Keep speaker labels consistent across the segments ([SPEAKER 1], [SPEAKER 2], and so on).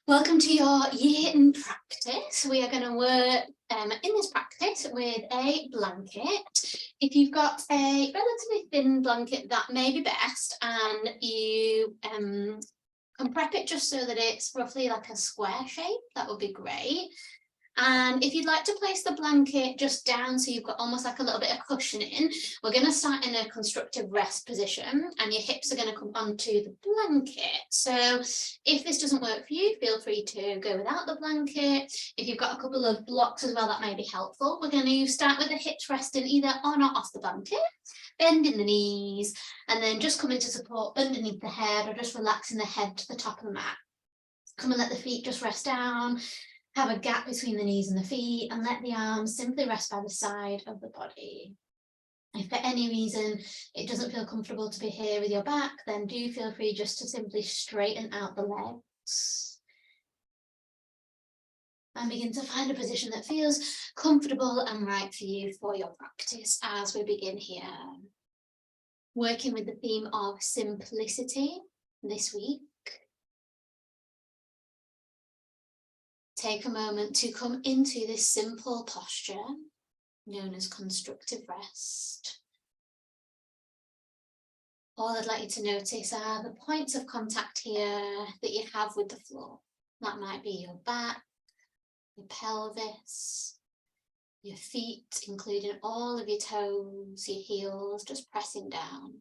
[SPEAKER 1] Welcome to your year in practice. We are going to work in this practice with a blanket. If you've got a relatively thin blanket, that may be best, and you can prep it just so that it's roughly like a square shape. That would be great. And if you'd like to place the blanket just down so you've got almost like a little bit of cushioning, we're going to start in a constructive rest position and your hips are going to come onto the blanket. So if this doesn't work for you, feel free to go without the blanket. If you've got a couple of blocks as well, that may be helpful. We're going to start with the hips resting either on or off the blanket, bending the knees, and then just come into support underneath the head or just relaxing the head to the top of the mat. Come and let the feet just rest down. Have a gap between the knees and the feet and let the arms simply rest by the side of the body. If for any reason it doesn't feel comfortable to be here with your back, then do feel free just to simply straighten out the legs. And begin to find a position that feels comfortable and right for you for your practice as we begin here. Working with the theme of simplicity this week. Take a moment to come into this simple posture known as constructive rest. All I'd like you to notice are the points of contact here that you have with the floor. That might be your back, your pelvis, your feet, including all of your toes, your heels, just pressing down.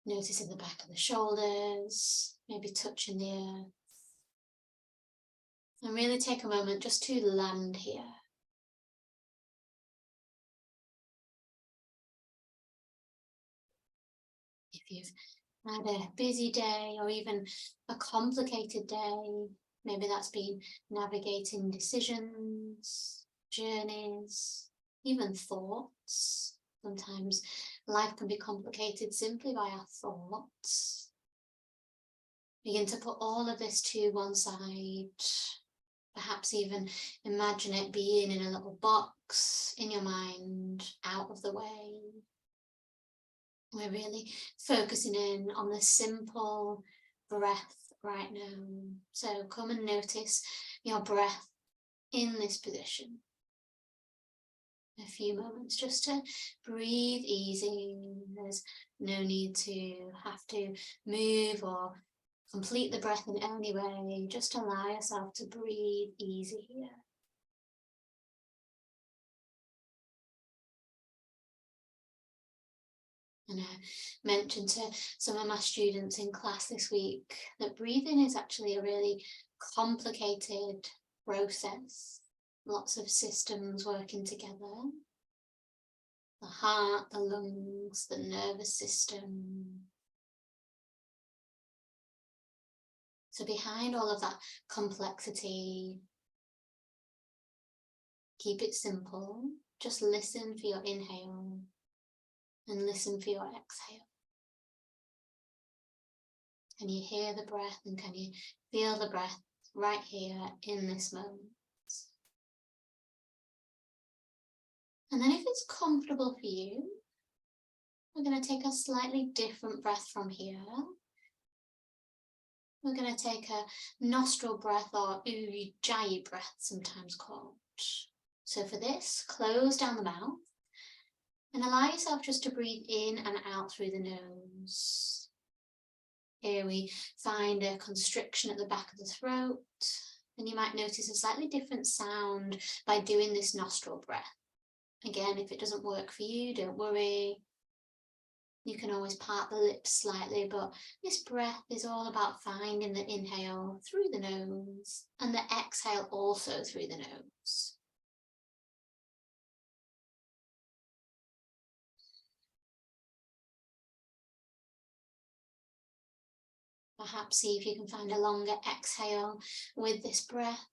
[SPEAKER 1] Noticing the back of the shoulders, maybe touching the earth. And really take a moment just to land here. If you've had a busy day or even a complicated day, maybe that's been navigating decisions, journeys, even thoughts. Sometimes life can be complicated simply by our thoughts. Begin to put all of this to one side. Perhaps even imagine it being in a little box in your mind, out of the way. We're really focusing in on the simple breath right now. So come and notice your breath in this position. A few moments just to breathe easy. There's no need to have to move or complete the breath in any way. Just allow yourself to breathe easy here. And I mentioned to some of my students in class this week that breathing is actually a really complicated process. Lots of systems working together. The heart, the lungs, the nervous system. So behind all of that complexity, keep it simple. Just listen for your inhale and listen for your exhale. Can you hear the breath and can you feel the breath right here in this moment? And then if it's comfortable for you, we're going to take a slightly different breath from here. We're going to take a nostril breath, or ujjayi breath sometimes called. So for this, close down the mouth and allow yourself just to breathe in and out through the nose. Here we find a constriction at the back of the throat, and you might notice a slightly different sound by doing this nostril breath. Again, if it doesn't work for you, don't worry. You can always part the lips slightly, but this breath is all about finding the inhale through the nose and the exhale also through the nose. Perhaps see if you can find a longer exhale with this breath.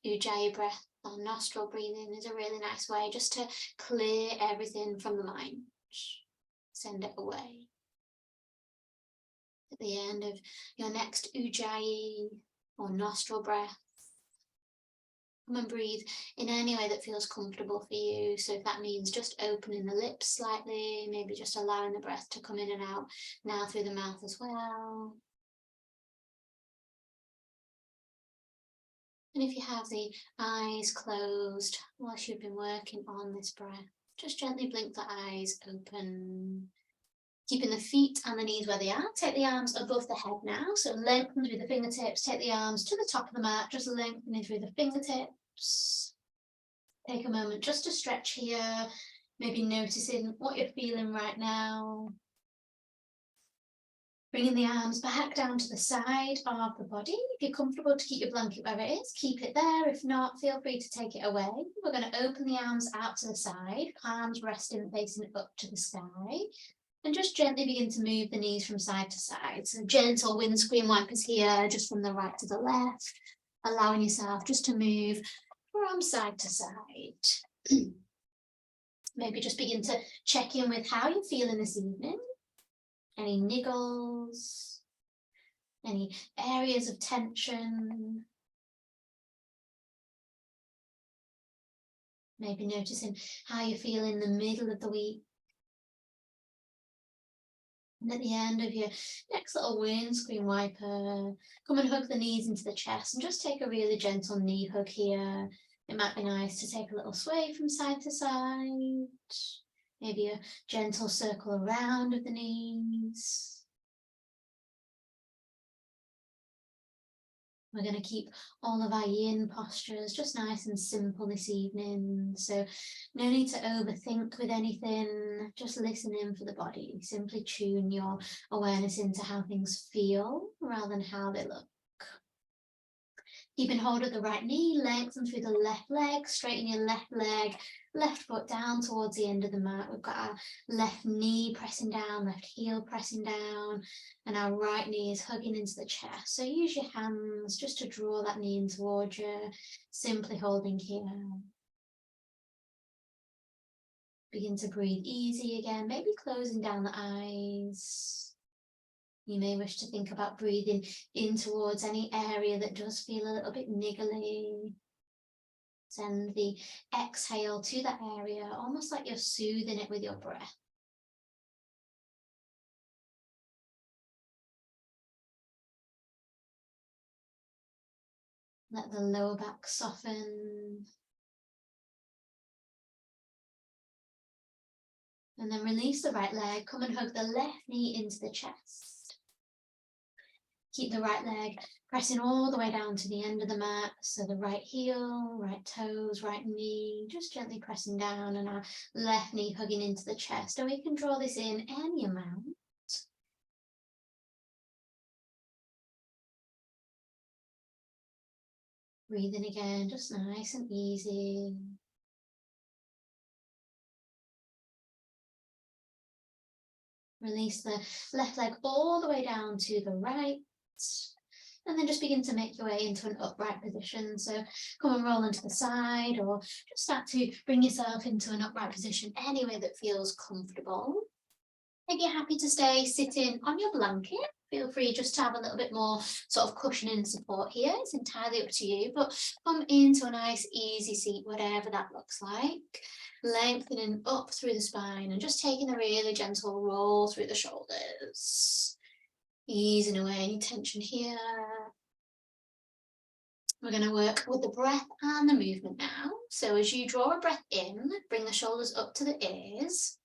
[SPEAKER 1] Ujjayi breath, or nostril breathing, is a really nice way just to clear everything from the mind. Send it away. At the end of your next ujjayi or nostril breath, Come and breathe in any way that feels comfortable for you. So if that means just opening the lips slightly, maybe just allowing the breath to come in and out now through the mouth as well. And if you have the eyes closed whilst you've been working on this breath, just gently blink the eyes open. Keeping the feet and the knees where they are. Take the arms above the head now. So lengthen through the fingertips. Take the arms to the top of the mat, just lengthening through the fingertips. Take a moment just to stretch here. Maybe noticing what you're feeling right now. Bringing the arms back down to the side of the body. If you're comfortable to keep your blanket where it is, keep it there. If not, feel free to take it away. We're going to open the arms out to the side, palms resting, facing up to the sky. And just gently begin to move the knees from side to side. So gentle windscreen wipers here, just from the right to the left, allowing yourself just to move from side to side. Maybe just begin to check in with how you're feeling this evening. Any niggles, any areas of tension. Maybe noticing how you feel in the middle of the week. And at the end of your next little windscreen wiper, come and hug the knees into the chest and just take a really gentle knee hug here. It might be nice to take a little sway from side to side. Maybe a gentle circle around of the knees. We're going to keep all of our yin postures just nice and simple this evening. So no need to overthink with anything, just listen in for the body. Simply tune your awareness into how things feel rather than how they look. Keeping hold of the right knee, lengthen through the left leg, straighten your left leg, left foot down towards the end of the mat. We've got our left knee pressing down, left heel pressing down, and our right knee is hugging into the chest. So use your hands just to draw that knee in towards you, simply holding here. Begin to breathe easy again, maybe closing down the eyes. You may wish to think about breathing in towards any area that does feel a little bit niggly. Send the exhale to that area, almost like you're soothing it with your breath. Let the lower back soften. And then release the right leg. Come and hug the left knee into the chest. Keep the right leg pressing all the way down to the end of the mat. So the right heel, right toes, right knee, just gently pressing down, and our left knee hugging into the chest. And we can draw this in any amount. Breathing again, just nice and easy. Release the left leg all the way down to the right. And then just begin to make your way into an upright position. So come and roll onto the side, or just start to bring yourself into an upright position any way that feels comfortable. If you're happy to stay sitting on your blanket, feel free just to have a little bit more sort of cushioning support here. It's entirely up to you, but come into a nice easy seat, whatever that looks like. Lengthening up through the spine and just taking a really gentle roll through the shoulders. Easing away any tension here. We're going to work with the breath and the movement now. So as you draw a breath in, bring the shoulders up to the ears.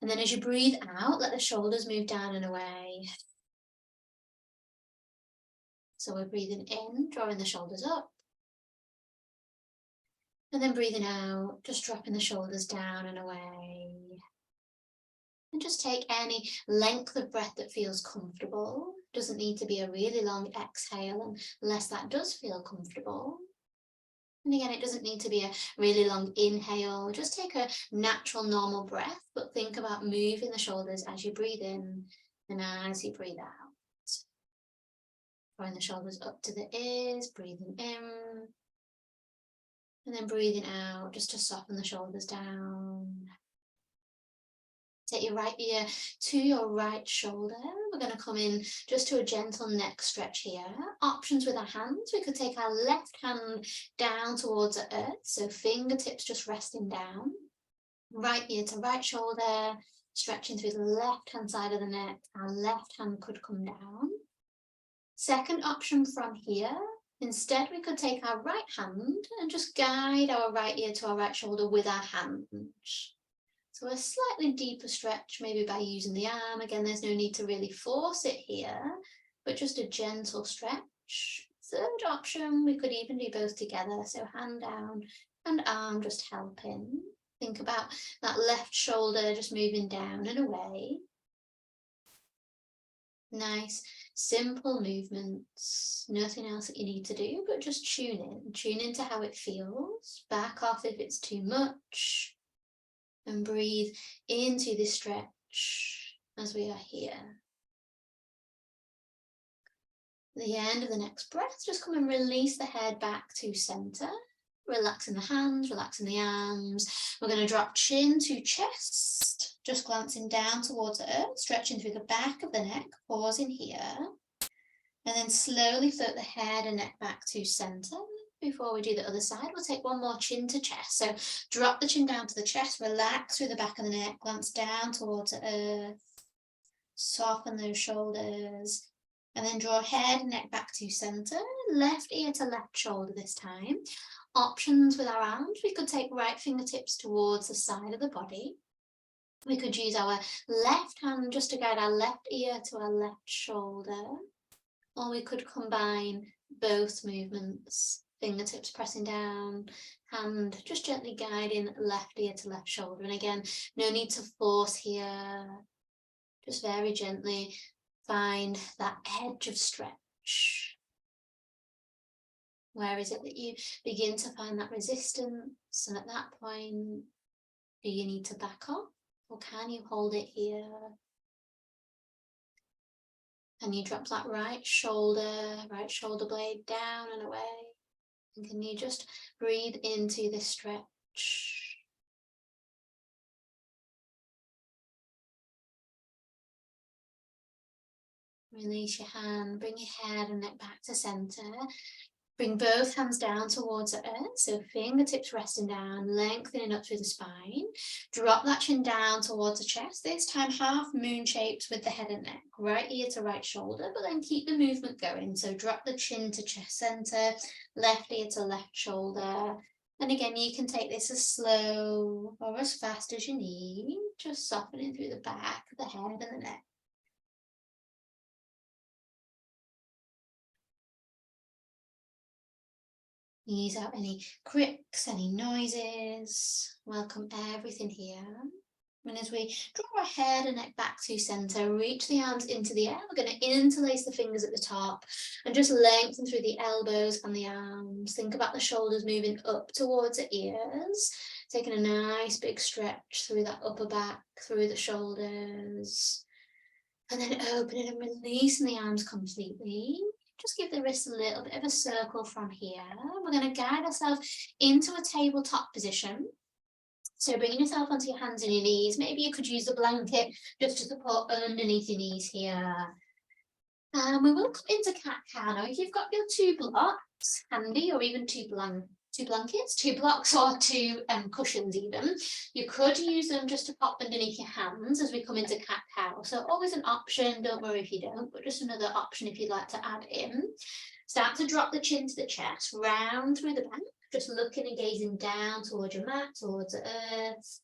[SPEAKER 1] And then as you breathe out, let the shoulders move down and away. So we're breathing in, drawing the shoulders up. And then breathing out, just dropping the shoulders down and away. And just take any length of breath that feels comfortable. Doesn't need to be a really long exhale unless that does feel comfortable. And again, it doesn't need to be a really long inhale. Just take a natural, normal breath, but think about moving the shoulders as you breathe in and as you breathe out. Drawing the shoulders up to the ears, breathing in. And then breathing out just to soften the shoulders down. Take your right ear to your right shoulder. We're going to come in just to a gentle neck stretch here. Options with our hands. We could take our left hand down towards the earth, so fingertips just resting down. Right ear to right shoulder, stretching through the left hand side of the neck. Our left hand could come down. Second option from here, instead we could take our right hand and just guide our right ear to our right shoulder with our hand. So a slightly deeper stretch, maybe by using the arm. Again, there's no need to really force it here, but just a gentle stretch. Third option, we could even do both together. So hand down and arm just helping. Think about that left shoulder just moving down and away. Nice, simple movements. Nothing else that you need to do, but just tune in. Tune into how it feels. Back off if it's too much. And breathe into this stretch as we are here. At the end of the next breath, just come and release the head back to center. Relaxing the hands, relaxing the arms. We're going to drop chin to chest, just glancing down towards the earth, stretching through the back of the neck, pausing here. And then slowly float the head and neck back to center. Before we do the other side, we'll take one more chin to chest. So drop the chin down to the chest, relax through the back of the neck, glance down towards the earth, soften those shoulders, and then draw head and neck back to center, left ear to left shoulder this time. Options with our arms, we could take right fingertips towards the side of the body. We could use our left hand just to guide our left ear to our left shoulder, or we could combine both movements. Fingertips pressing down, hand just gently guiding left ear to left shoulder. And again, no need to force here. Just very gently find that edge of stretch. Where is it that you begin to find that resistance? And at that point, do you need to back off? Or can you hold it here? And you drop that right shoulder blade down and away. And can you just breathe into this stretch? Release your hand, bring your head and neck back to center. Bring both hands down towards the earth, so fingertips resting down, lengthening up through the spine. Drop that chin down towards the chest, this time half moon shapes with the head and neck, right ear to right shoulder, but then keep the movement going. So drop the chin to chest center, left ear to left shoulder. And again, you can take this as slow or as fast as you need, just softening through the back, the head and the neck. Ease out any cricks, any noises. Welcome everything here. And as we draw our head and neck back to center, reach the arms into the air. We're going to interlace the fingers at the top and just lengthen through the elbows and the arms. Think about the shoulders moving up towards the ears. Taking a nice big stretch through that upper back, through the shoulders. And then opening and releasing the arms completely. Just give the wrists a little bit of a circle from here. We're going to guide ourselves into a tabletop position. So bringing yourself onto your hands and your knees. Maybe you could use the blanket just to support underneath your knees here. We will come into cat-cow now. If you've got your two blocks handy, or even two blankets, two blocks or two cushions even, you could use them just to pop underneath your hands as we come into cat-cow. So always an option, don't worry if you don't, but just another option if you'd like to add in. Start to drop the chin to the chest, round through the back, just looking and gazing down towards your mat, towards the earth.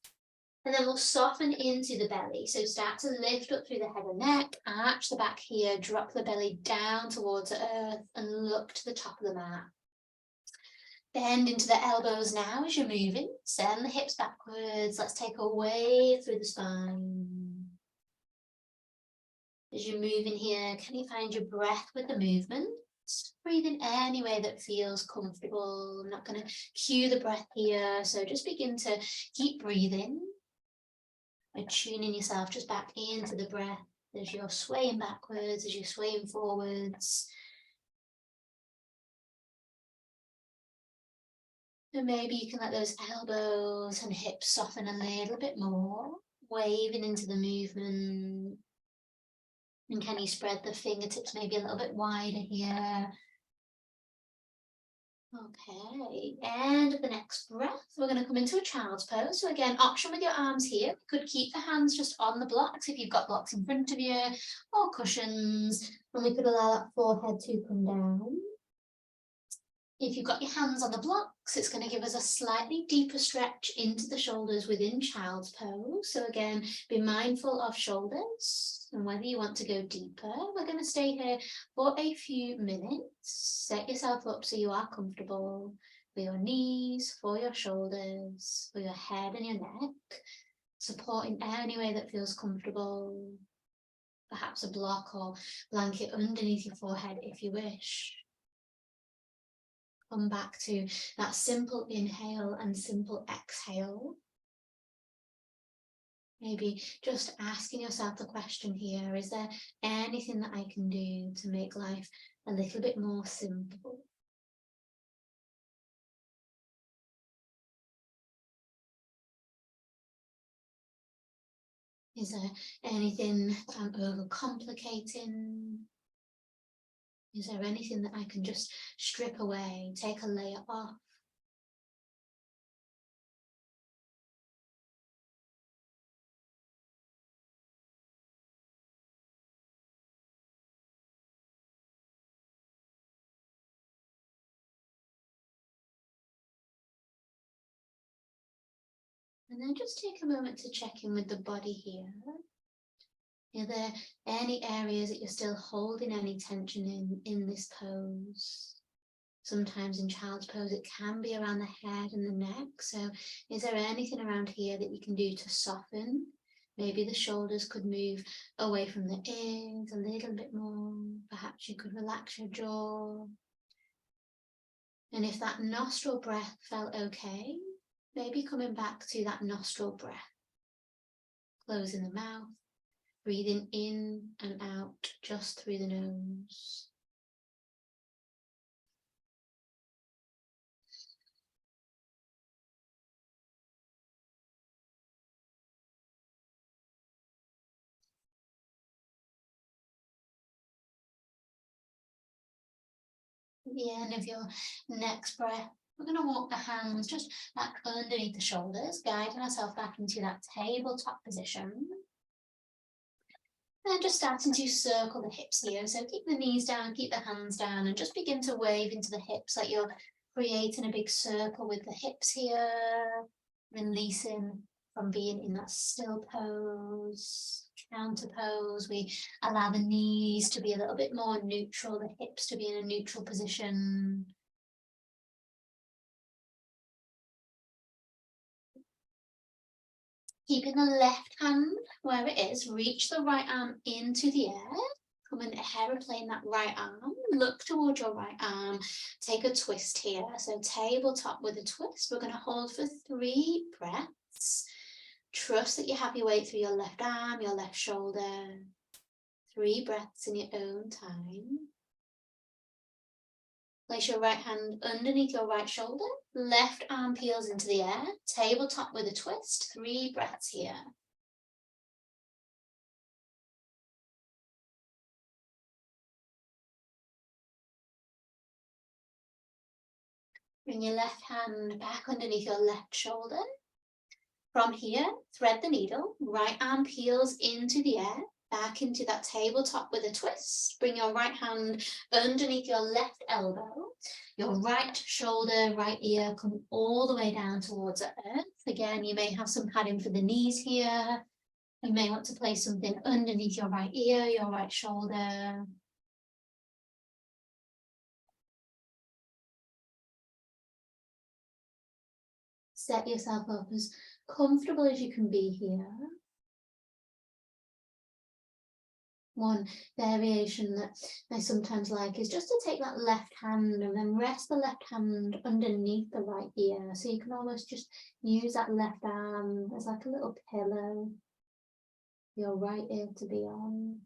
[SPEAKER 1] And then we'll soften into the belly. So start to lift up through the head and neck, arch the back here, drop the belly down towards the earth and look to the top of the mat. Bend into the elbows now as you're moving. Send the hips backwards. Let's take a wave through the spine. As you're moving here, can you find your breath with the movement? Breathe in any way that feels comfortable. I'm not going to cue the breath here, so just begin to keep breathing. By tuning yourself just back into the breath as you're swaying backwards, as you're swaying forwards. And maybe you can let those elbows and hips soften a little bit more. waving into the movement. And can you spread the fingertips maybe a little bit wider here? Okay, and the next breath, we're going to come into a child's pose. So again, option with your arms here. You could keep the hands just on the blocks if you've got blocks in front of you, or cushions, and we could allow that forehead to come down. If you've got your hands on the blocks, it's going to give us a slightly deeper stretch into the shoulders within child's pose. So again, be mindful of shoulders and whether you want to go deeper. We're going to stay here for a few minutes. Set yourself up so you are comfortable for your knees, for your shoulders, for your head and your neck, supporting any way that feels comfortable. Perhaps a block or blanket underneath your forehead if you wish. Come back to that simple inhale and simple exhale. Maybe just asking yourself the question here, is there anything that I can do to make life a little bit more simple? Is there anything that I'm overcomplicating? Is there anything that I can just strip away, take a layer off? And then just take a moment to check in with the body here. Are there any areas that you're still holding any tension in this pose? Sometimes in child's pose, it can be around the head and the neck. So is there anything around here that you can do to soften? Maybe the shoulders could move away from the ears a little bit more. Perhaps you could relax your jaw. And if that nostril breath felt okay, maybe coming back to that nostril breath. Closing the mouth, breathing in and out just through the nose. At the end of your next breath, we're going to walk the hands just back underneath the shoulders, guiding ourselves back into that tabletop position. And just starting to circle the hips here. So keep the knees down, keep the hands down, and just begin to wave into the hips like you're creating a big circle with the hips here, releasing from being in that still pose. Counter pose, we allow the knees to be a little bit more neutral, the hips to be in a neutral position. Keeping the left hand where it is, reach the right arm into the air. Come in aeroplane that right arm, look towards your right arm, take a twist here. So tabletop with a twist. We're going to hold for 3 breaths. Trust that you have your weight through your left arm, your left shoulder. 3 breaths in your own time. Place your right hand underneath your right shoulder. Left arm peels into the air. Tabletop with a twist. 3 breaths here. Bring your left hand back underneath your left shoulder. From here, thread the needle, right arm peels into the air, back into that tabletop with a twist. Bring your right hand underneath your left elbow, your right shoulder, right ear, come all the way down towards the earth. Again, you may have some padding for the knees here. You may want to place something underneath your right ear, your right shoulder. Set yourself up as comfortable as you can be here. One variation that I sometimes like is just to take that left hand and then rest the left hand underneath the right ear. So you can almost just use that left arm as like a little pillow for your right ear to be on.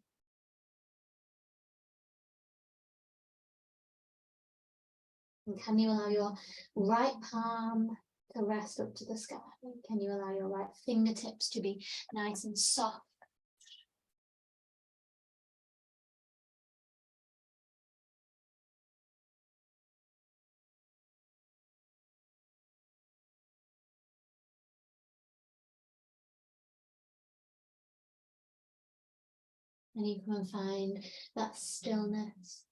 [SPEAKER 1] And can you allow your right palm to rest up to the sky. Can you allow your right fingertips to be nice and soft? And you can find that stillness.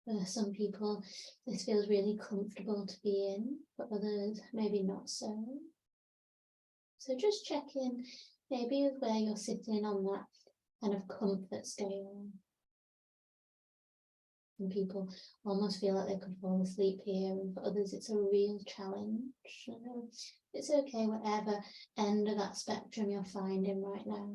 [SPEAKER 1] For some people, this feels really comfortable to be in, for others, maybe not so. So just check in, maybe with where you're sitting on that kind of comfort scale. Some people almost feel like they could fall asleep here, and for others it's a real challenge. It's okay, whatever end of that spectrum you're finding right now.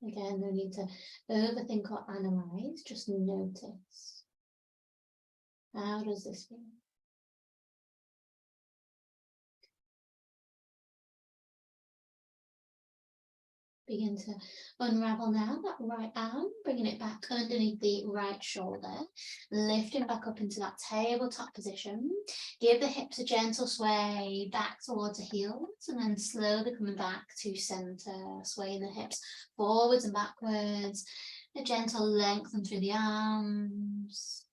[SPEAKER 1] Again, no need to overthink or analyze, just notice. How does this feel? Begin to unravel now that right arm, bringing it back underneath the right shoulder, lifting back up into that tabletop position. Give the hips a gentle sway back towards the heels, and then slowly coming back to center, swaying the hips forwards and backwards, a gentle lengthen through the arms.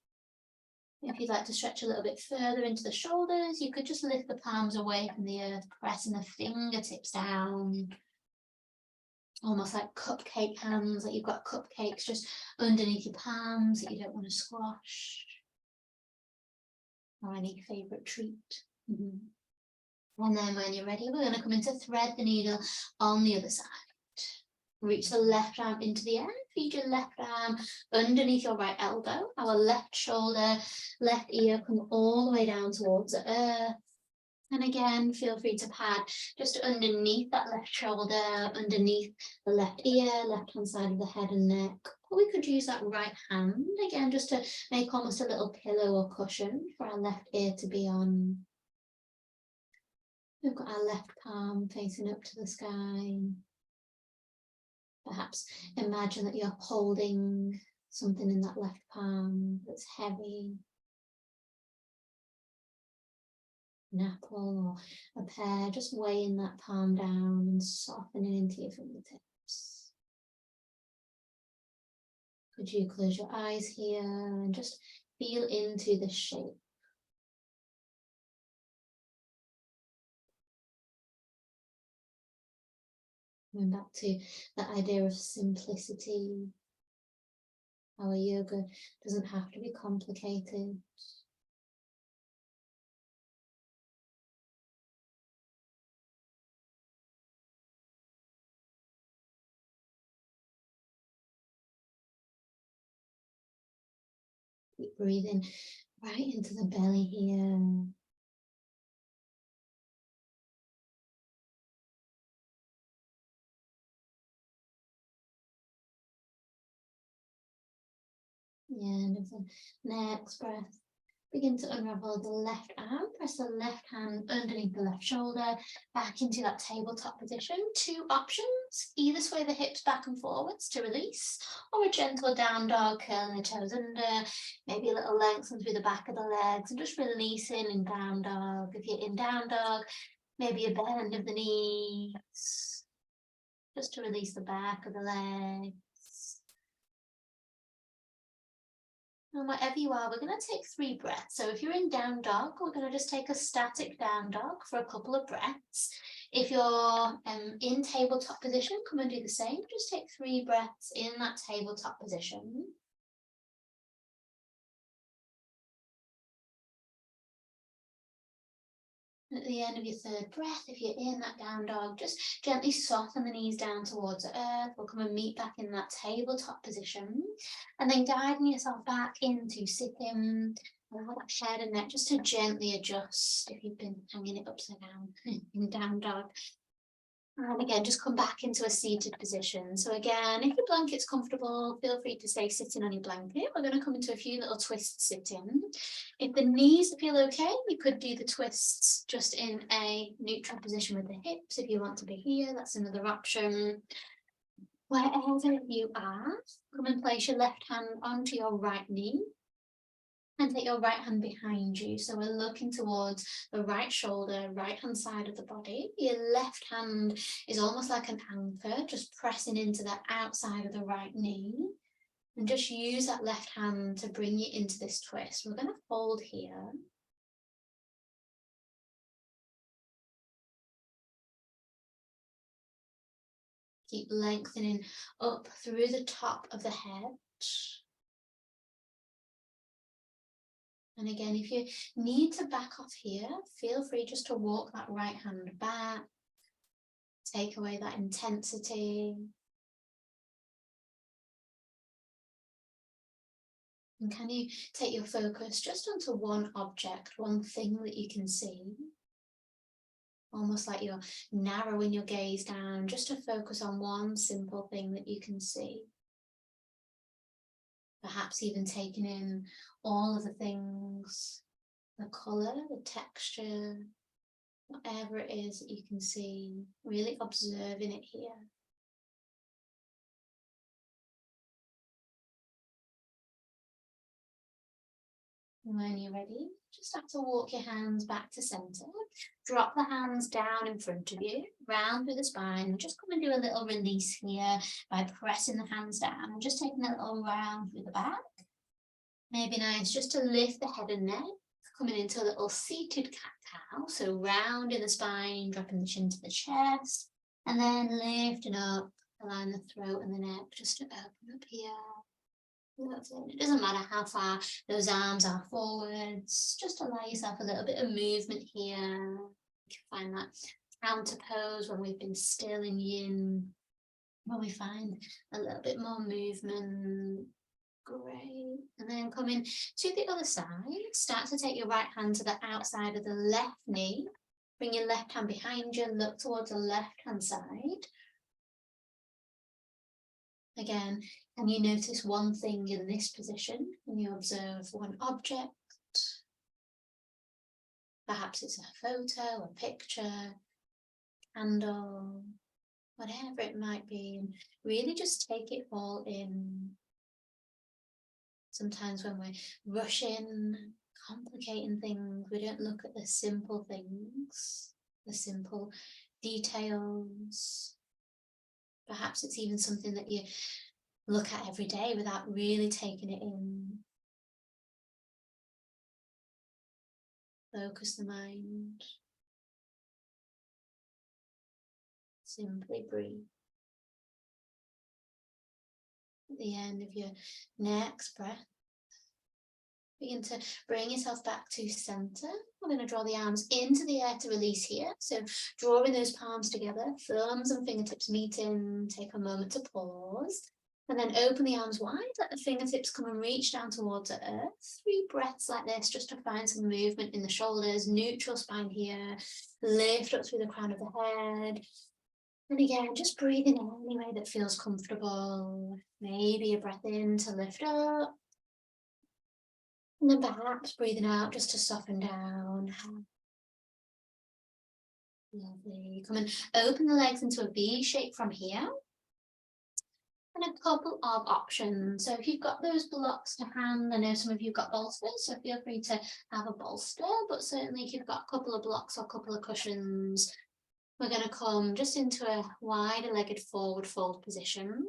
[SPEAKER 1] If you'd like to stretch a little bit further into the shoulders, you could just lift the palms away from the earth, pressing the fingertips down. Almost like cupcake hands, like you've got cupcakes just underneath your palms that you don't want to squash. Or any favourite treat. And then when you're ready, we're going to come into thread the needle on the other side. Reach the left arm into the air, feed your left arm underneath your right elbow. Our left shoulder, left ear come all the way down towards the earth. And again, feel free to pad just underneath that left shoulder, underneath the left ear, left-hand side of the head and neck. Or we could use that right hand, again, just to make almost a little pillow or cushion for our left ear to be on. We've got our left palm facing up to the sky. Perhaps imagine that you're holding something in that left palm that's heavy. An apple or a pear, just weighing that palm down and softening into your fingertips. Could you close your eyes here and just feel into the shape? Going back to that idea of simplicity. Our yoga doesn't have to be complicated. Keep breathing right into the belly here. The end of the next breath. Begin to unravel the left arm, press the left hand underneath the left shoulder, back into that tabletop position. Two options, either sway the hips back and forwards to release, or a gentle down dog, curling the toes under, maybe a little lengthen through the back of the legs, and just releasing in down dog. If you're in down dog, maybe a bend of the knees, just to release the back of the legs. And wherever you are, we're going to take 3 breaths. So if you're in down dog, we're going to just take a static down dog for a couple of breaths. If you're in tabletop position, come and do the same. Just take 3 breaths in that tabletop position. And at the end of your 3rd breath, if you're in that down dog, just gently soften the knees down towards the earth. We'll come and meet back in that tabletop position. And then guiding yourself back into sitting. Allow that head and neck just to gently adjust if you've been hanging it upside down in down dog. And again, just come back into a seated position. So again, if your blanket's comfortable, feel free to stay sitting on your blanket. We're going to come into a few little twists sitting. If the knees feel okay, you could do the twists just in a neutral position with the hips. If you want to be here, that's another option. Wherever you are, come and place your left hand onto your right knee. And take your right hand behind you. So we're looking towards the right shoulder, right hand side of the body. Your left hand is almost like an anchor, just pressing into the outside of the right knee. And just use that left hand to bring you into this twist. We're going to hold here. Keep lengthening up through the top of the head. And again, if you need to back off here, feel free just to walk that right hand back, take away that intensity. And can you take your focus just onto one object, one thing that you can see? Almost like you're narrowing your gaze down just to focus on one simple thing that you can see. Perhaps even taking in all of the things, the colour, the texture, whatever it is that you can see, really observing it here. And when you're ready, just have to walk your hands back to centre. Drop the hands down in front of you, round through the spine. Just come and do a little release here by pressing the hands down and just taking a little round through the back. Maybe nice just to lift the head and neck, coming into a little seated cat-cow. So round in the spine, dropping the chin to the chest, and then lifting up, allowing the throat and the neck just to open up here. It doesn't matter how far those arms are forwards, just allow yourself a little bit of movement here. You can find that counter pose when we've been still in yin, when we find a little bit more movement. Great. And then coming to the other side, start to take your right hand to the outside of the left knee. Bring your left hand behind you, look towards the left hand side. Again, can you notice one thing in this position? Can you observe one object? Perhaps it's a photo, a picture, candle, whatever it might be. And really just take it all in. Sometimes when we're rushing, complicating things, we don't look at the simple things, the simple details. Perhaps it's even something that you look at every day without really taking it in. Focus the mind. Simply breathe. At the end of your next breath, begin to bring yourself back to center. We're going to draw the arms into the air to release here. So drawing those palms together, thumbs and fingertips meeting. Take a moment to pause. And then open the arms wide, let the fingertips come and reach down towards the earth. 3 breaths like this, just to find some movement in the shoulders, neutral spine here. Lift up through the crown of the head. And again, just breathing in any way that feels comfortable. Maybe a breath in to lift up. And then perhaps breathing out just to soften down. Lovely. Come and open the legs into a V shape from here. And a couple of options. So if you've got those blocks to hand, I know some of you have got bolsters, so feel free to have a bolster, but certainly if you've got a couple of blocks or a couple of cushions, we're going to come just into a wider legged forward fold position.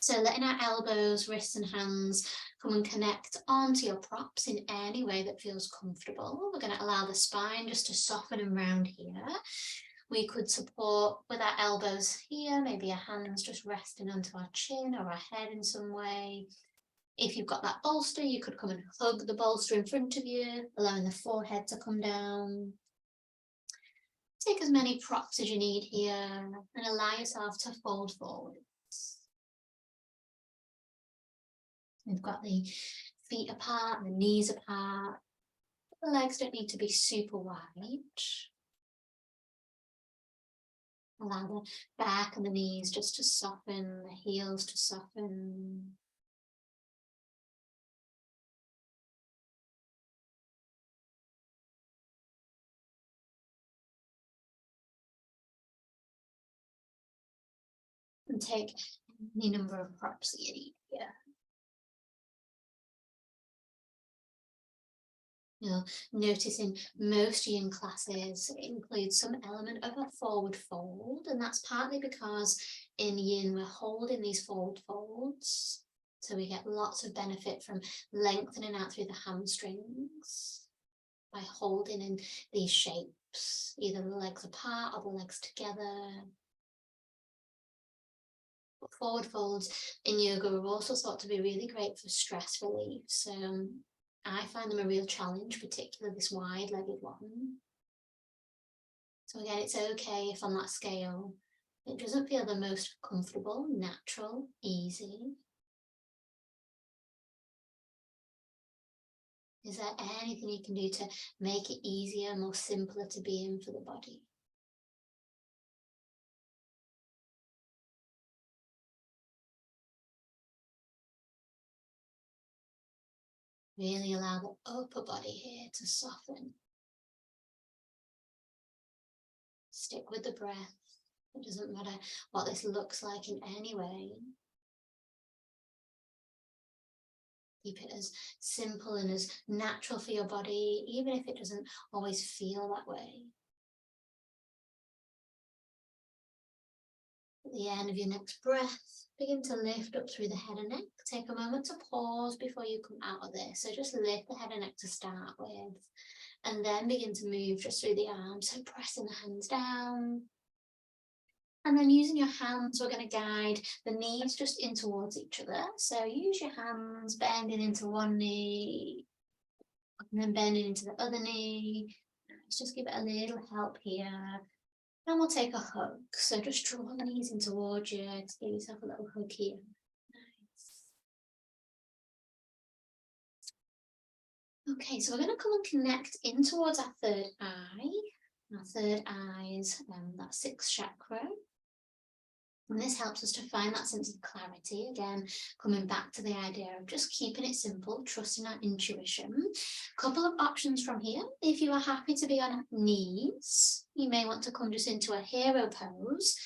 [SPEAKER 1] So letting our elbows, wrists and hands come and connect onto your props in any way that feels comfortable. We're going to allow the spine just to soften and round here. We could support with our elbows here, maybe our hands just resting onto our chin or our head in some way. If you've got that bolster, you could come and hug the bolster in front of you, allowing the forehead to come down. Take as many props as you need here and allow yourself to fold forwards. We've got the feet apart, the knees apart. The legs don't need to be super wide. Allow the back and the knees just to soften, the heels to soften. And take any number of props that you need here. You'll notice in most yin classes it includes some element of a forward fold, and that's partly because in yin we're holding these forward folds, so we get lots of benefit from lengthening out through the hamstrings by holding in these shapes, either the legs apart or the legs together. Forward folds in yoga are also thought to be really great for stress relief, so I find them a real challenge, particularly this wide-legged one. So again, it's okay if on that scale it doesn't feel the most comfortable, natural, easy. Is there anything you can do to make it easier, more simpler to be in for the body? Really allow the upper body here to soften. Stick with the breath. It doesn't matter what this looks like in any way. Keep it as simple and as natural for your body, even if it doesn't always feel that way. At the end of your next breath, begin to lift up through the head and neck. Take a moment to pause before you come out of this. So just lift the head and neck to start with, and then begin to move just through the arms. So pressing the hands down. And then using your hands, we're going to guide the knees just in towards each other. So use your hands, bending into one knee, and then bending into the other knee. Let's just give it a little help here. And we'll take a hug. So just draw the knees in towards you to give yourself a little hug here. Nice. Okay, so we're going to come and connect in towards our third eye. Our third eye is that sixth chakra. And this helps us to find that sense of clarity. Again, coming back to the idea of just keeping it simple, trusting our intuition. Couple of options from here. If you are happy to be on knees, you may want to come just into a hero pose,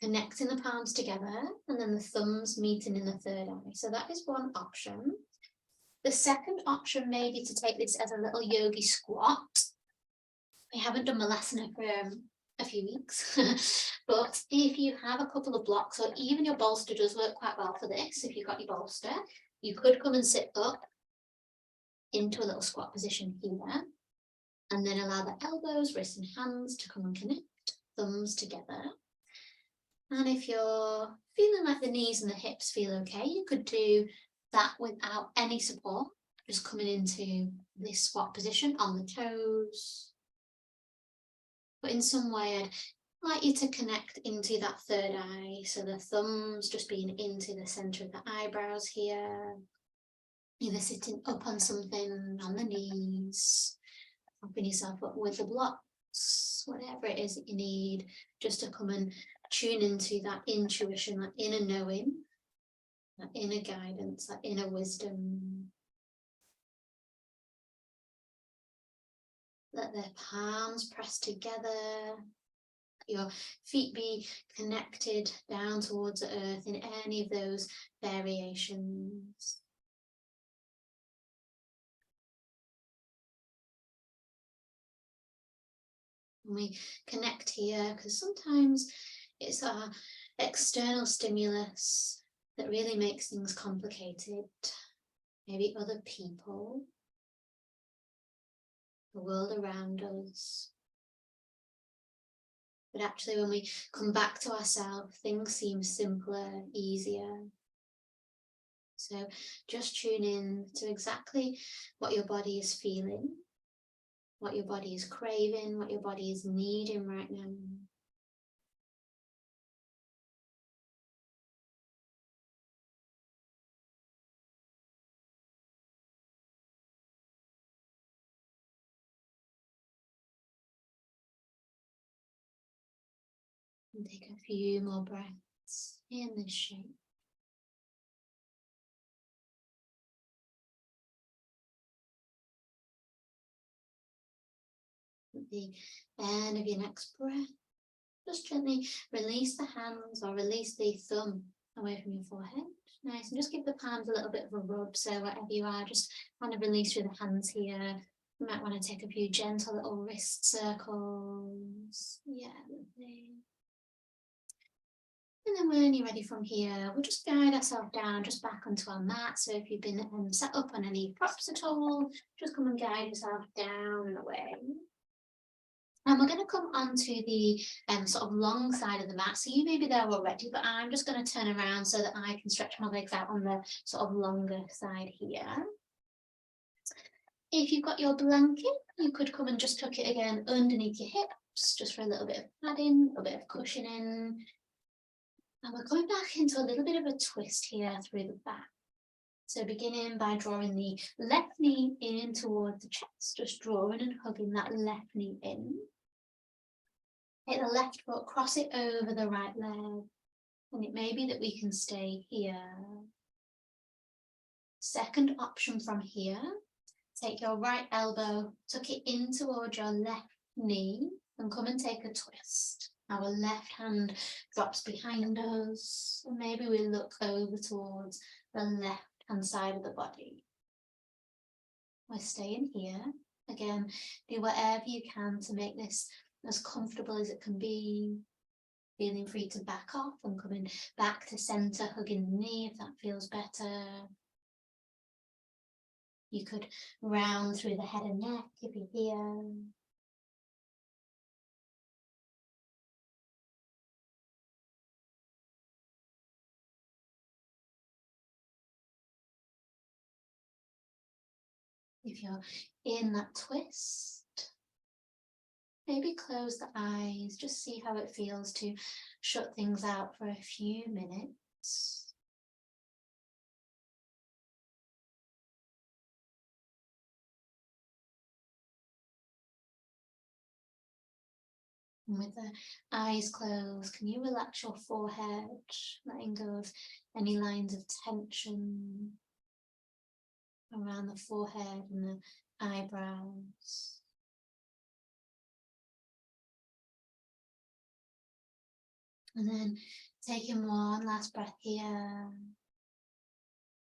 [SPEAKER 1] connecting the palms together, and then the thumbs meeting in the third eye. So that is one option. The second option may be to take this as a little yogi squat. We haven't done Malasana for a few weeks, but if you have a couple of blocks, or even your bolster does work quite well for this, if you've got your bolster, you could come and sit up into a little squat position here, and then allow the elbows, wrists and hands to come and connect, thumbs together. And if you're feeling like the knees and the hips feel okay, you could do that without any support, just coming into this squat position on the toes. But in some way, I'd like you to connect into that third eye. So the thumbs just being into the center of the eyebrows here. Either sitting up on something, on the knees, propping yourself up with the blocks, whatever it is that you need, just to come and tune into that intuition, that inner knowing, that inner guidance, that inner wisdom. Let their palms press together. Your feet be connected down towards the earth in any of those variations. And we connect here because sometimes it's our external stimulus that really makes things complicated. Maybe other people, the world around us. But actually, when we come back to ourselves, things seem simpler, easier. So just tune in to exactly what your body is feeling, what your body is craving, what your body is needing right now. And take a few more breaths in this shape. At the end of your next breath, just gently release the hands or release the thumb away from your forehead. Nice, and just give the palms a little bit of a rub. So wherever you are, just kind of release through the hands here. You might want to take a few gentle little wrist circles. Yeah, lovely. And then when you're ready from here, we'll just guide ourselves down, just back onto our mat. So if you've been set up on any props at all, just come and guide yourself down and away. And we're going to come onto the sort of long side of the mat. So you may be there already, but I'm just going to turn around so that I can stretch my legs out on the sort of longer side here. If you've got your blanket, you could come and just tuck it again underneath your hips, just for a little bit of padding, a little bit of cushioning. And we're going back into a little bit of a twist here through the back. So beginning by drawing the left knee in towards the chest, just drawing and hugging that left knee in. Take the left foot, cross it over the right leg, and it may be that we can stay here. Second option from here, take your right elbow, tuck it in towards your left knee, and come and take a twist. Our left hand drops behind us, and maybe we look over towards the left hand side of the body. We're staying here. Again, do whatever you can to make this as comfortable as it can be. Feeling free to back off and coming back to center, hugging the knee if that feels better. You could round through the head and neck if you're here. If you're in that twist, maybe close the eyes, just see how it feels to shut things out for a few minutes. And with the eyes closed, can you relax your forehead, letting go of any lines of tension around the forehead and the eyebrows? And then taking one last breath here.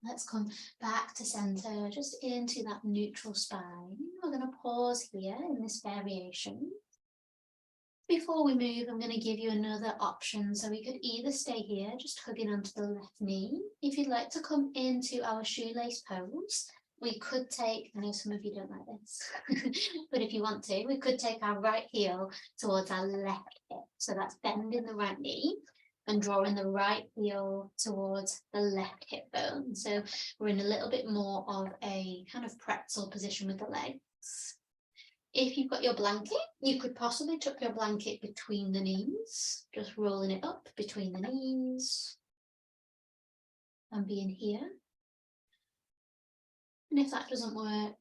[SPEAKER 1] Let's come back to center, just into that neutral spine. We're going to pause here in this variation. Before we move, I'm going to give you another option. So we could either stay here, just hugging onto the left knee. If you'd like to come into our shoelace pose, we could take, I know some of you don't like this, but if you want to, we could take our right heel towards our left hip. So that's bending the right knee and drawing the right heel towards the left hip bone. So we're in a little bit more of a kind of pretzel position with the legs. If you've got your blanket, you could possibly tuck your blanket between the knees, just rolling it up between the knees and being here. And if that doesn't work,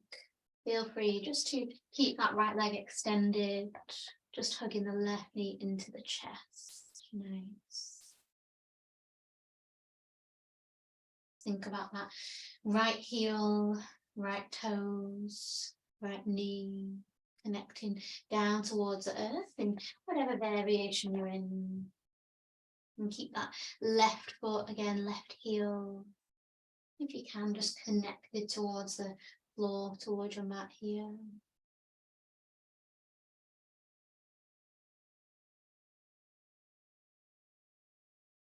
[SPEAKER 1] feel free just to keep that right leg extended, just hugging the left knee into the chest. Nice. Think about that right heel, right toes, right knee, connecting down towards the earth in whatever variation you're in. And keep that left foot, again, left heel, if you can, just connected towards the floor, towards your mat here.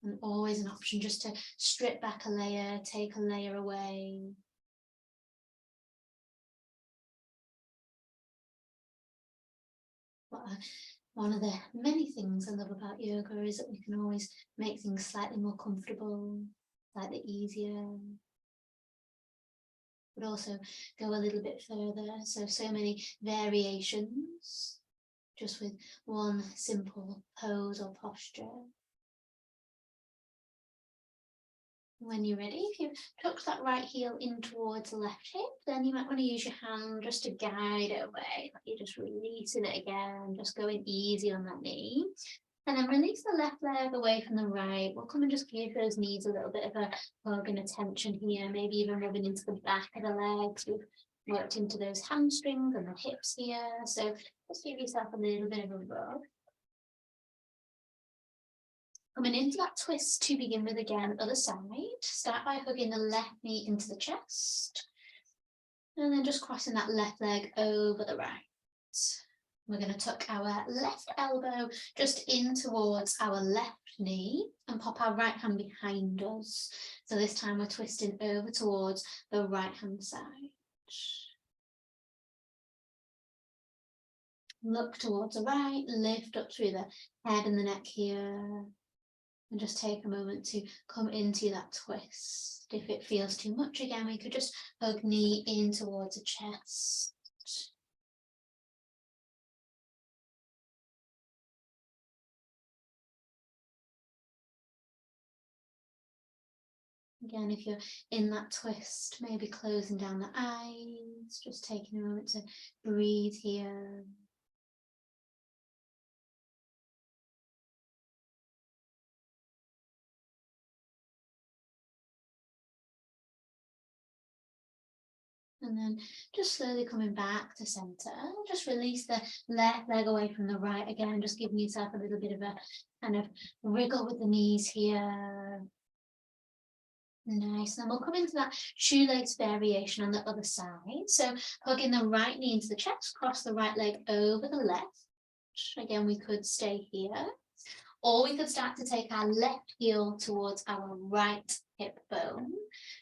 [SPEAKER 1] And always an option just to strip back a layer, take a layer away. But one of the many things I love about yoga is that we can always make things slightly more comfortable, slightly easier, but also go a little bit further. So many variations just with one simple pose or posture. When you're ready, if you've tucked that right heel in towards the left hip, then you might want to use your hand just to guide it away, like you're just releasing it again, just going easy on that knee. And then release the left leg away from the right. We'll come and just give those knees a little bit of a hug and attention here, maybe even rubbing into the back of the legs. We've worked into those hamstrings and the hips here. So just give yourself a little bit of a rub. Coming into that twist to begin with again, other side. Start by hugging the left knee into the chest. And then just crossing that left leg over the right. We're going to tuck our left elbow just in towards our left knee and pop our right hand behind us. So this time we're twisting over towards the right hand side. Look towards the right, lift up through the head and the neck here. And just take a moment to come into that twist. If it feels too much again, we could just hug knee in towards the chest. Again, if you're in that twist, maybe closing down the eyes, just taking a moment to breathe here. And then just slowly coming back to center. Just release the left leg away from the right again, just giving yourself a little bit of a kind of wriggle with the knees here. Nice. And then we'll come into that shoelace variation on the other side. So hugging the right knee into the chest, cross the right leg over the left. Again, we could stay here. Or we could start to take our left heel towards our right hip bone,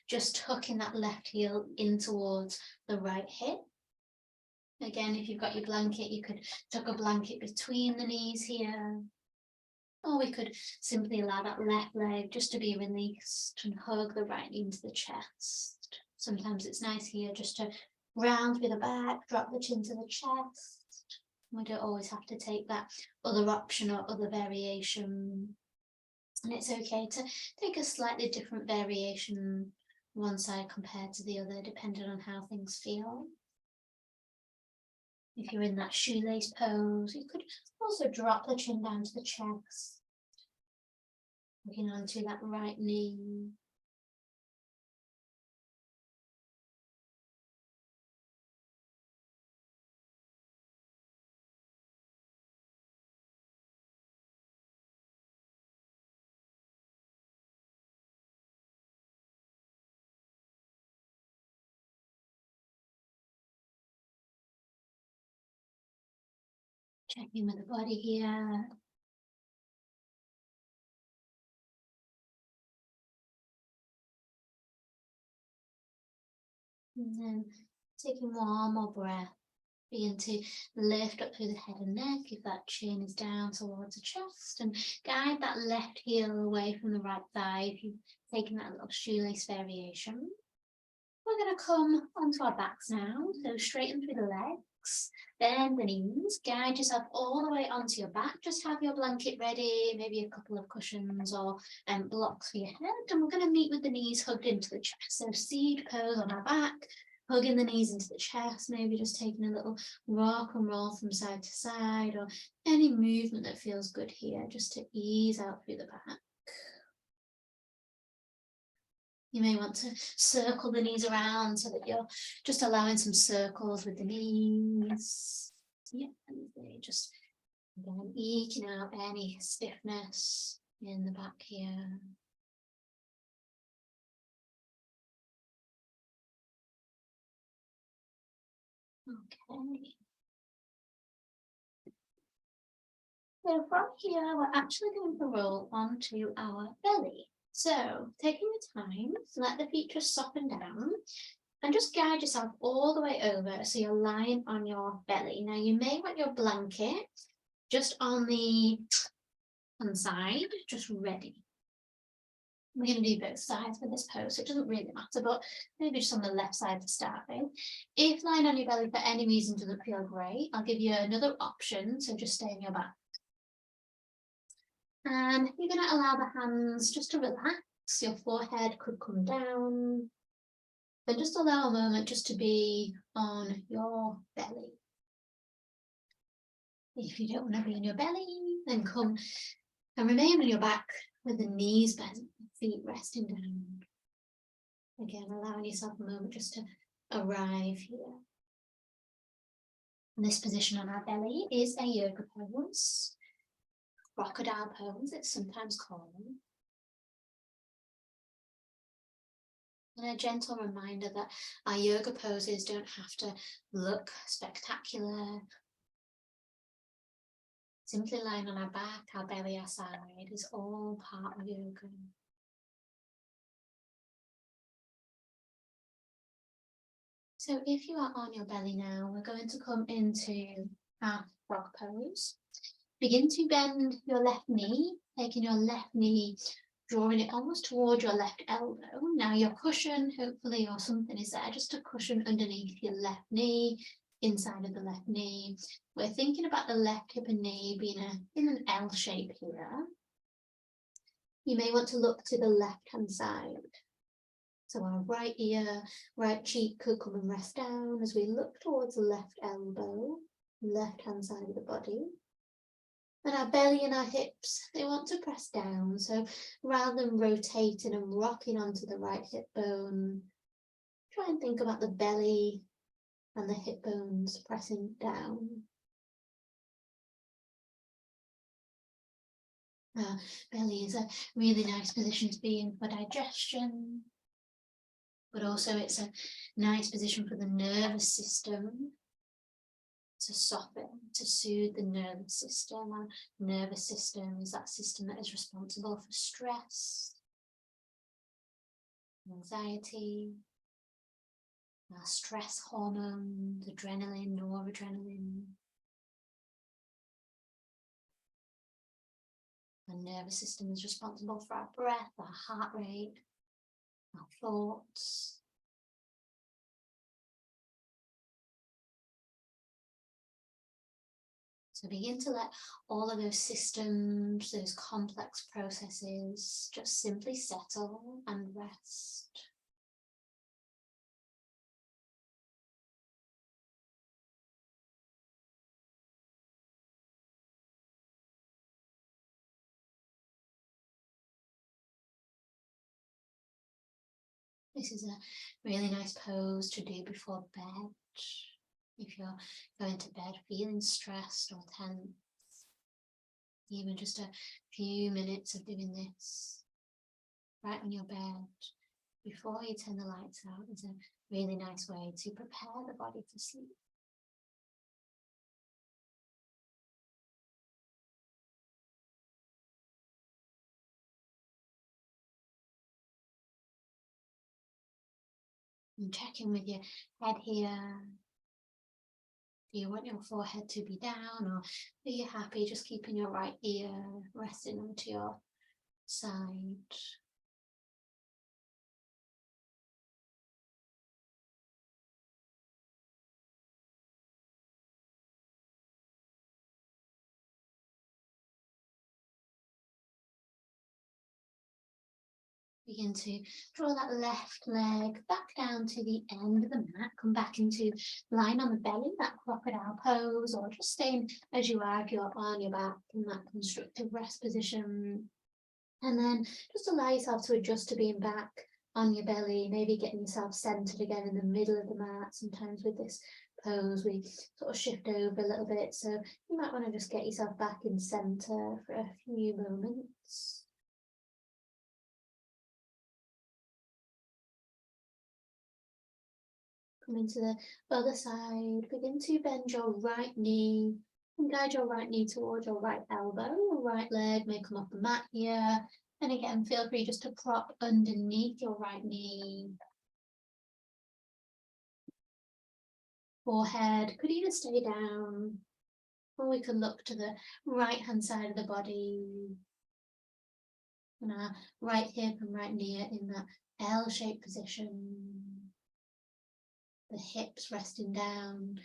[SPEAKER 1] just tucking that left heel in towards the right hip. Again, if you've got your blanket, you could tuck a blanket between the knees here. Or we could simply allow that left leg just to be released and hug the right knee into the chest. Sometimes it's nice here just to round through the back, drop the chin to the chest. We don't always have to take that other option or other variation. And it's okay to take a slightly different variation one side compared to the other, depending on how things feel. If you're in that shoelace pose, you could also drop the chin down to the chest, looking onto that right knee. Checking with the body here. And then taking one more breath. Begin to lift up through the head and neck if that chin is down towards the chest, and guide that left heel away from the right thigh if you've taken that little shoelace variation. We're going to come onto our backs now, so straighten through the legs, bend the knees, guide yourself all the way onto your back. Just have your blanket ready, maybe a couple of cushions or blocks for your head, and we're going to meet with the knees hugged into the chest. So seed pose on our back, hugging the knees into the chest, maybe just taking a little rock and roll from side to side, or any movement that feels good here, just to ease out through the back. You may want to circle the knees around so that you're just allowing some circles with the knees. Yeah, and just again, eking out any stiffness in the back here. Okay. So from here, we're actually going to roll onto our belly. So taking the time to let the feet just soften down and just guide yourself all the way over so you're lying on your belly. Now you may want your blanket just on the one side, just ready. We're going to do both sides for this pose, so it doesn't really matter, but maybe just on the left side to start with. If lying on your belly for any reason doesn't feel great, I'll give you another option, so just stay on your back. And you're going to allow the hands just to relax. Your forehead could come down. Then just allow a moment just to be on your belly. If you don't want to be on your belly, then come and remain on your back with the knees bent, feet resting down. Again, allowing yourself a moment just to arrive here. And this position on our belly is a yoga pose, crocodile pose, it's sometimes called. And a gentle reminder that our yoga poses don't have to look spectacular. Simply lying on our back, our belly, our side is all part of yoga. So if you are on your belly now, we're going to come into our frog pose. Begin to bend your left knee, taking your left knee, drawing it almost towards your left elbow. Now your cushion, hopefully, or something is there, just a cushion underneath your left knee, inside of the left knee. We're thinking about the left hip and knee being in an L shape here. You may want to look to the left-hand side. So our right ear, right cheek could come and rest down as we look towards the left elbow, left-hand side of the body. And our belly and our hips, they want to press down. So rather than rotating and rocking onto the right hip bone, try and think about the belly and the hip bones pressing down. Our belly is a really nice position to be in for digestion, but also it's a nice position for the nervous system to soften, to soothe the nervous system. Our nervous system is that system that is responsible for stress, anxiety, our stress hormones, adrenaline, noradrenaline. Our nervous system is responsible for our breath, our heart rate, our thoughts. So begin to let all of those systems, those complex processes, just simply settle and rest. This is a really nice pose to do before bed. If you're going to bed feeling stressed or tense, even just a few minutes of doing this right on your bed before you turn the lights out is a really nice way to prepare the body for sleep. And check in with your head here. Do you want your forehead to be down, or are you happy just keeping your right ear resting onto your side? Begin to draw that left leg back down to the end of the mat. Come back into lying on the belly, that crocodile pose, or just staying as you are if you're on your back in that constructive rest position. And then just allow yourself to adjust to being back on your belly, maybe getting yourself centered again in the middle of the mat. Sometimes with this pose, we sort of shift over a little bit. So you might want to just get yourself back in center for a few moments. Come into the other side, begin to bend your right knee and guide your right knee towards your right elbow. Your right leg may come off the mat here. And again, feel free just to prop underneath your right knee. Forehead could either stay down, or we could look to the right hand side of the body. And our right hip and right knee are in that L-shaped position. The hips resting down,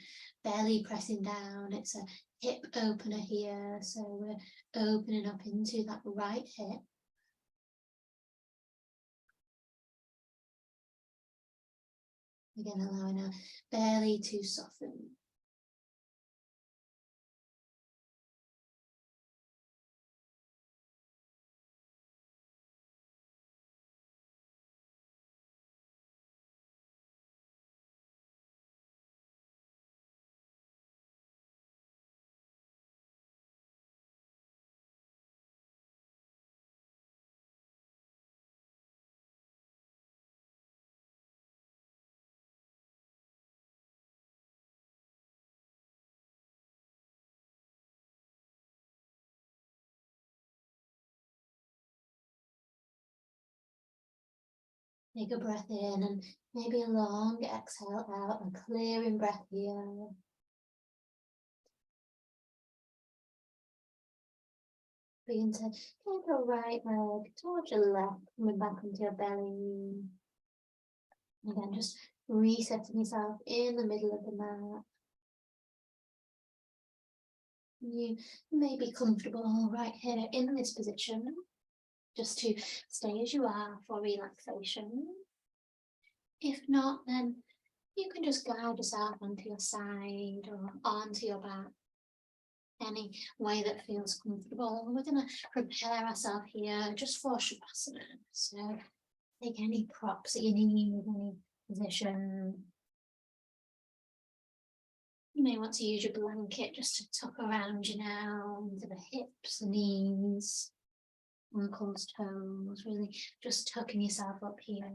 [SPEAKER 1] belly pressing down. It's a hip opener here, so we're opening up into that right hip. Again, allowing our belly to soften. Take a breath in and maybe a long exhale out, a clearing breath here. Begin to take your right leg towards your left, coming back onto your belly. Again, just resetting yourself in the middle of the mat. You may be comfortable right here in this position, just to stay as you are for relaxation. If not, then you can just guide yourself onto your side or onto your back, any way that feels comfortable. We're going to prepare ourselves here just for Shavasana. So take any props that you need, any position. You may want to use your blanket just to tuck around you now, into the hips, the knees, ankles, toes, really just tucking yourself up here.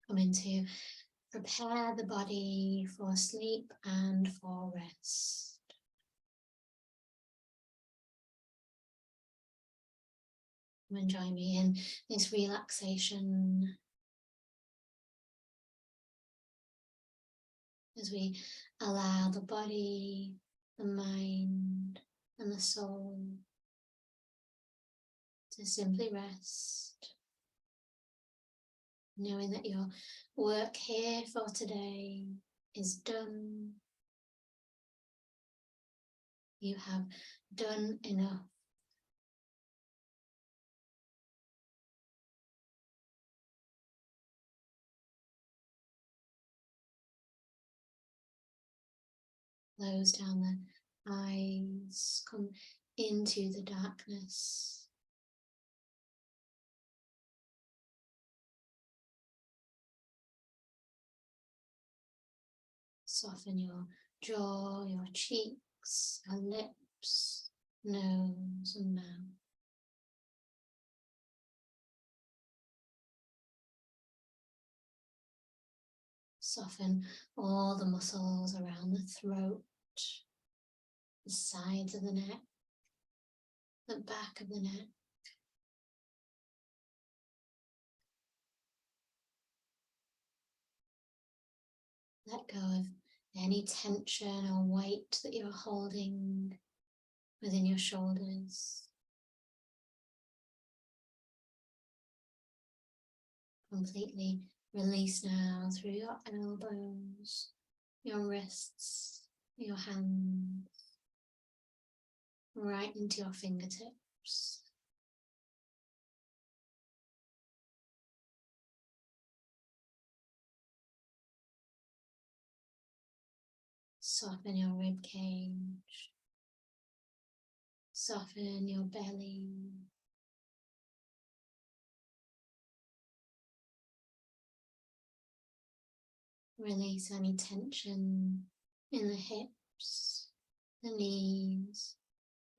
[SPEAKER 1] Coming to prepare the body for sleep and for rest. Come and join me in this relaxation as we allow the body, the mind, and the soul to simply rest, knowing that your work here for today is done. You have done enough. Close down the eyes, come into the darkness. Soften your jaw, your cheeks, your lips, nose and mouth. Soften all the muscles around the throat, the sides of the neck, the back of the neck. Let go of any tension or weight that you're holding within your shoulders. Completely release now through your elbows, your wrists, your hands, right into your fingertips. Soften your rib cage. Soften your belly. Release any tension in the hips, the knees,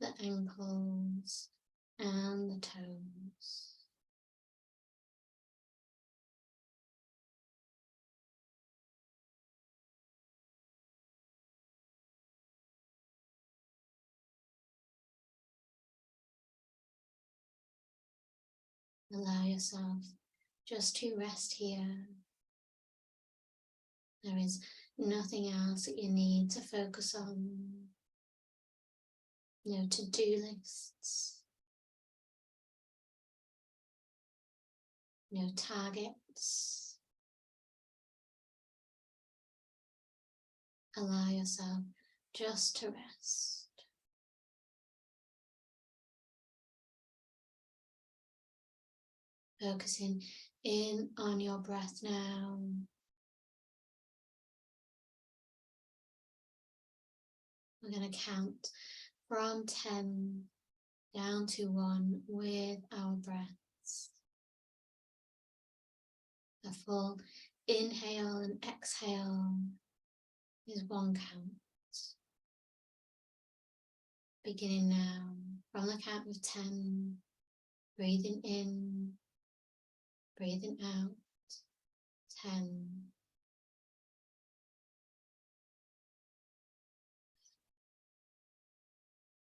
[SPEAKER 1] the ankles, and the toes. Allow yourself just to rest here. There is nothing else that you need to focus on. No to-do lists. No targets. Allow yourself just to rest. Focusing in on your breath now. We're going to count from 10 down to 1 with our breaths. A full inhale and exhale is 1 count. Beginning now, from the count of 10, breathing in, breathing out. 10,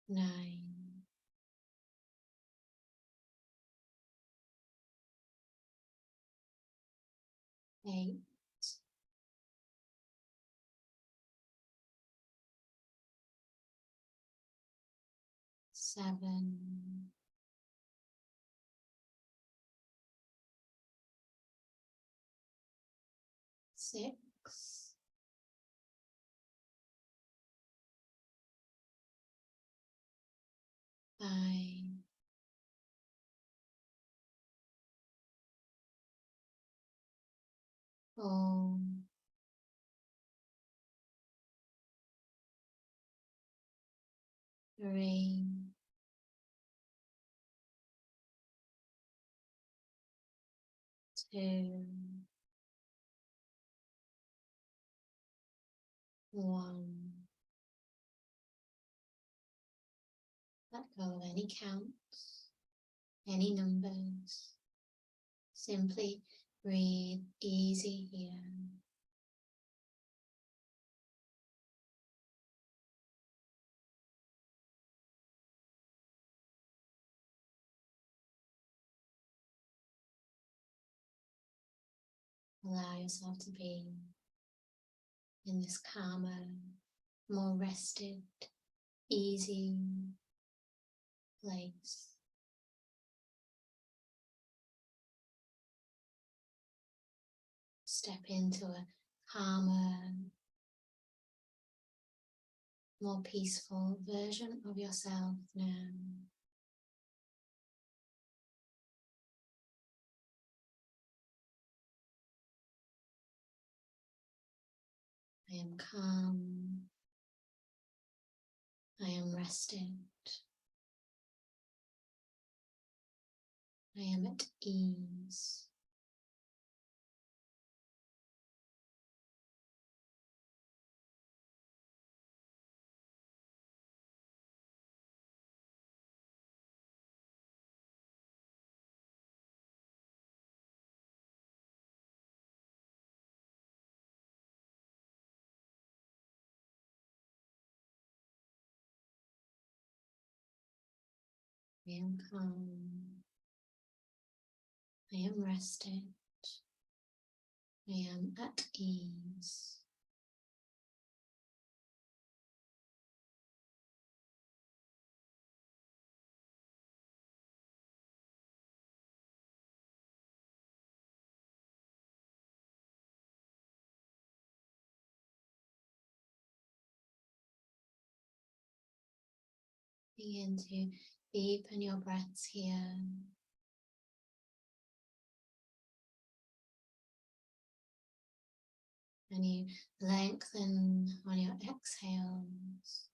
[SPEAKER 1] 9, 8, 7, 6, 5, 4, 3, 2, 1. Let go of any counts, any numbers. Simply breathe easy here. Allow yourself to be in this calmer, more rested, easy place. Step into a calmer, more peaceful version of yourself now. I am calm. I am rested. I am at ease. I am calm. I am rested. I am at ease. Begin to deepen your breaths here. And you lengthen on your exhales.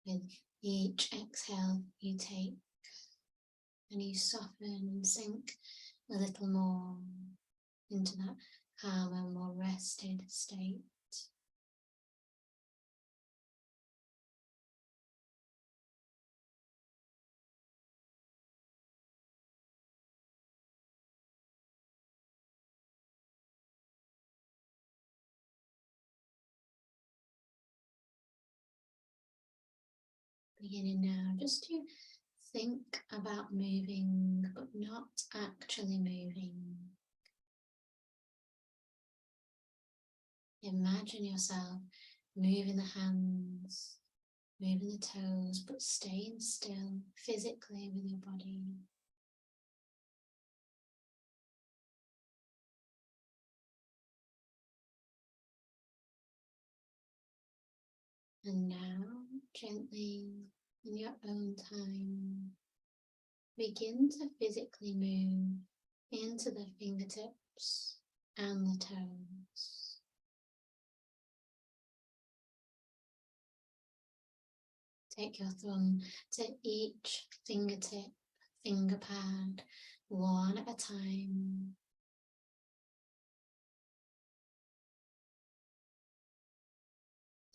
[SPEAKER 1] With each exhale you take, and you soften and sink a little more into that calmer, more rested state. Beginning now just to think about moving, but not actually moving. Imagine yourself moving the hands, moving the toes, but staying still physically with your body. And now, gently, in your own time, begin to physically move into the fingertips and the toes. Take your thumb to each fingertip, finger pad, one at a time.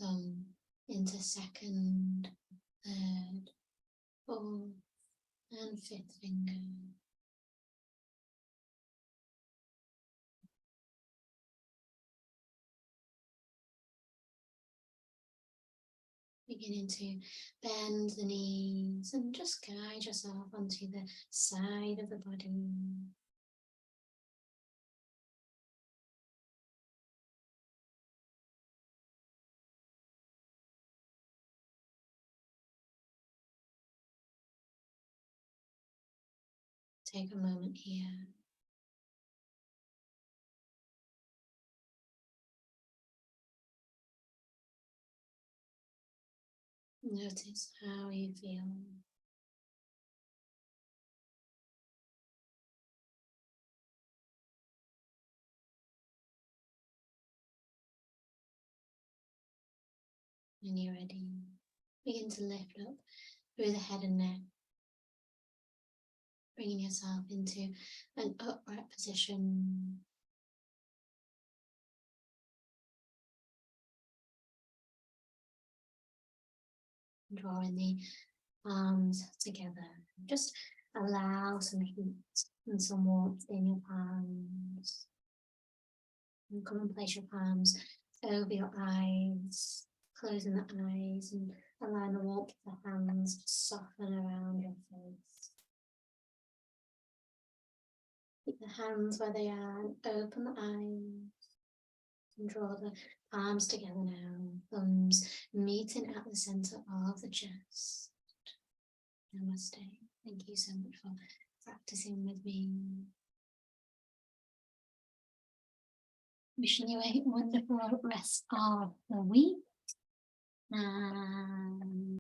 [SPEAKER 1] thumb into second, third, fourth, and fifth finger. Beginning to bend the knees and just guide yourself onto the side of the body. Take a moment here. Notice how you feel. When you're ready, begin to lift up through the head and neck, bringing yourself into an upright position. Drawing the palms together. Just allow some heat and some warmth in your palms. And come and place your palms over your eyes, closing the eyes and allowing the warmth of the hands to soften around your face. Keep the hands where they are and open the eyes. And draw the palms together now, thumbs meeting at the center of the chest. Namaste. Thank you so much for practicing with me. Wishing you a wonderful rest of the week. And